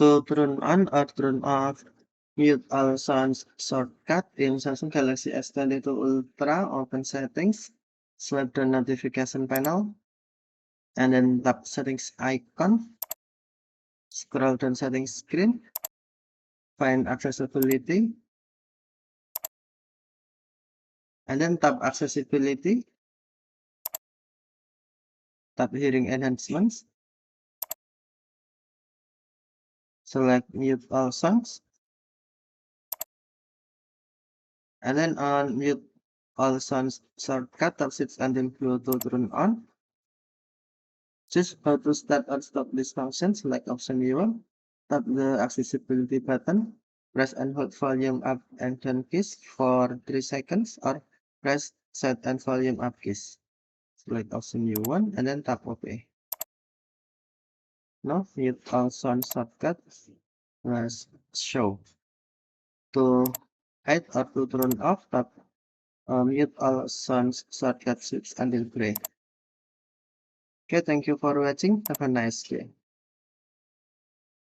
To turn on or turn off mute all sounds shortcut in Samsung Galaxy S22 Ultra, open settings, select the notification panel, and then tap settings icon, scroll down settings screen, find accessibility, and then tap accessibility, tap hearing enhancements, select mute all sounds, and then on mute all sounds shortcut, tap switch until Bluetooth turn on. Choose how to start or stop this function, select option you want, tap the accessibility button, press and hold volume up and down keys for 3 seconds, or press set and volume up keys. Select option you want and then tap OK. Now mute all sound shortcut. Let's show. To hide or to turn off, tap mute all sounds shortcut switch until gray. Okay, thank you for watching. Have a nice day.